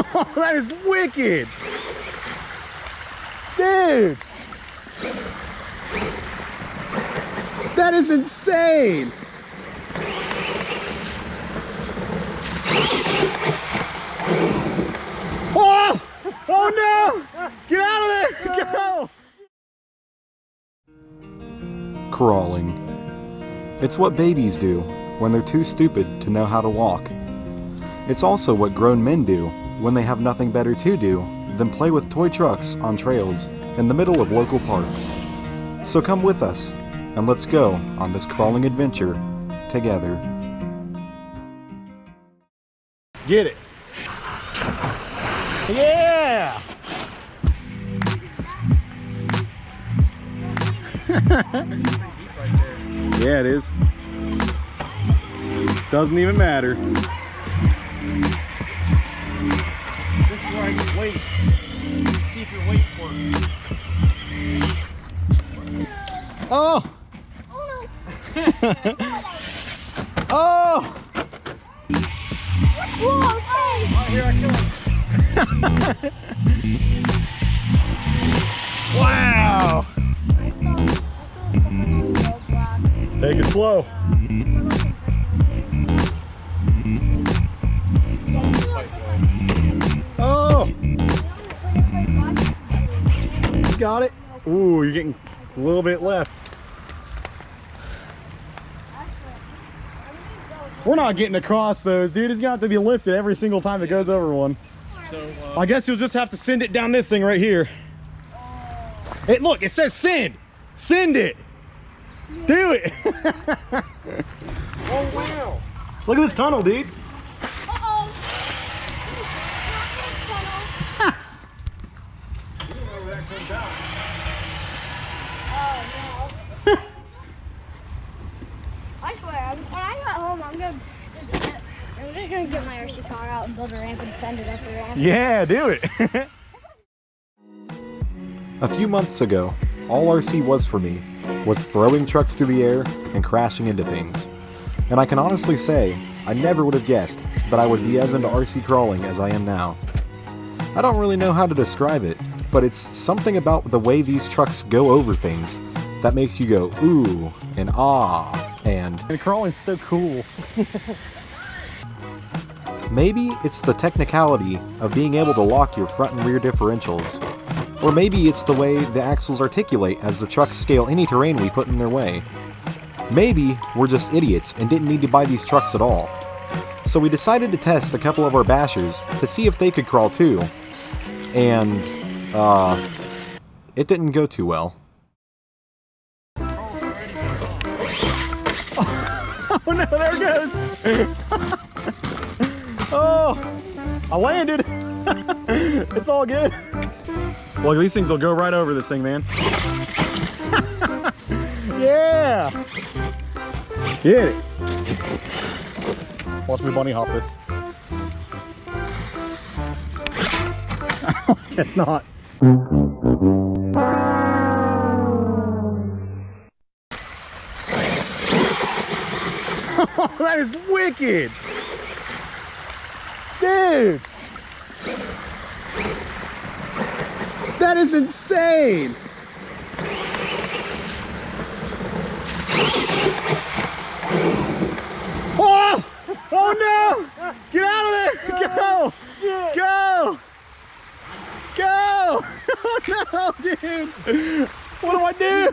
Oh, that is wicked! Dude! That is insane! Oh! Oh no! Get out of there! Go! Crawling. It's what babies do when they're too stupid to know how to walk. It's also what grown men do when they have nothing better to do than play with toy trucks on trails in the middle of local parks. So come with us and let's go on this crawling adventure together. Get it! Yeah! Yeah, it is. Doesn't even matter. This is where I get weight. See if your weight works. Oh! Oh! Oh, here I come. Wow! Take it slow. Oh! Got it. Ooh, you're getting a little bit left. We're not getting across those, dude. It's gonna have to be lifted every single time it goes over one. So, I guess you'll just have to send it down this thing right here. Hey, look, it says send. Send it. Do it. Oh, wow. Look at this tunnel, dude. Uh-oh. You don't know where that comes out. Oh, no. I swear, when I got home, I'm just gonna get my RC car out and build a ramp and send it up the ramp. Yeah, do it. A few months ago, all RC was for me was throwing trucks through the air and crashing into things. And I can honestly say, I never would have guessed that I would be as into RC crawling as I am now. I don't really know how to describe it, but it's something about the way these trucks go over things that makes you go ooh and ah and crawling's so cool. Maybe it's the technicality of being able to lock your front and rear differentials. Or maybe it's the way the axles articulate as the trucks scale any terrain we put in their way. Maybe we're just idiots and didn't need to buy these trucks at all. So we decided to test a couple of our bashers to see if they could crawl too. And, it didn't go too well. Oh no, there it goes! Oh, I landed! It's all good. Well, these things will go right over this thing, man. Yeah! Get it! Watch me bunny hop this. Guess not. Oh, that is wicked! Dude! That is insane! Oh! Oh no! Get out of there! Go! Shit. Go! Go! Oh no, dude! What do I do?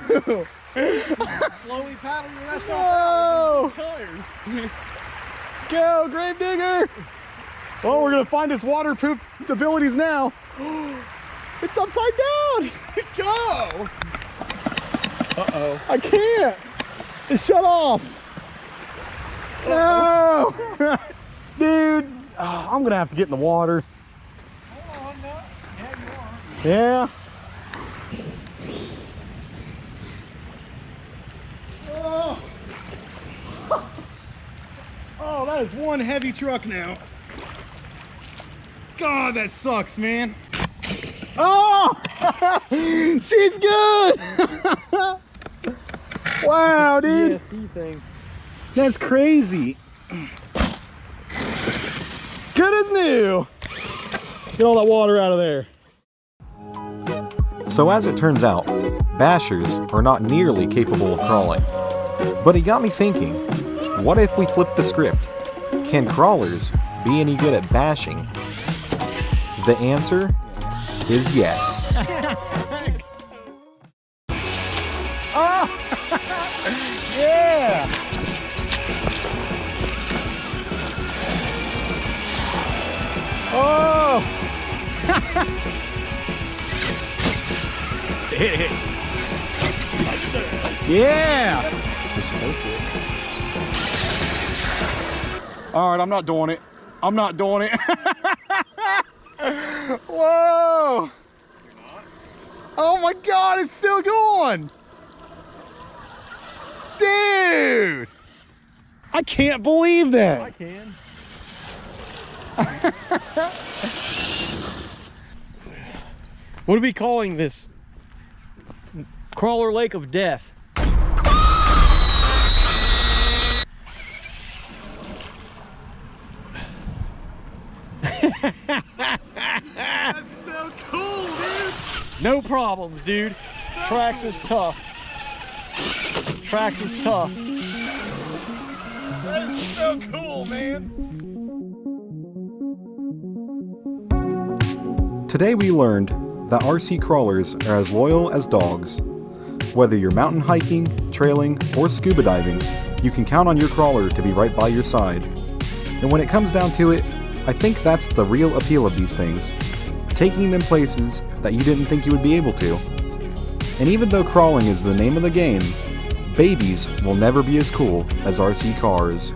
Slowly paddle your ass No! off tires. Go, grave digger! Well, we're gonna find its waterproof abilities now. It's upside down! Go! Uh-oh. I can't! It shut off! No! Dude, oh, I'm gonna have to get in the water. Hold on, no. Yeah, you are. Yeah. Oh. Oh, that is one heavy truck now. God, that sucks, man. Oh! She's good! Wow, dude. ESC thing. That's crazy. Good as new. Get all that water out of there. So as it turns out, bashers are not nearly capable of crawling. But it got me thinking, what if we flip the script? Can crawlers be any good at bashing? The answer is yes. Oh! Yeah! Oh! Hit. Yeah! All right, I'm not doing it. I'm not doing it. Whoa! Oh my God, it's still going! Dude! I can't believe that. I can. What are we calling this? Crawler Lake of Death. That's so cool, dude. No problems, dude. Trax is tough. Trax is tough. That is so cool, man. Today we learned that RC crawlers are as loyal as dogs. Whether you're mountain hiking, trailing, or scuba diving, you can count on your crawler to be right by your side. And when it comes down to it, I think that's the real appeal of these things. Taking them places that you didn't think you would be able to. And even though crawling is the name of the game, babies will never be as cool as RC cars.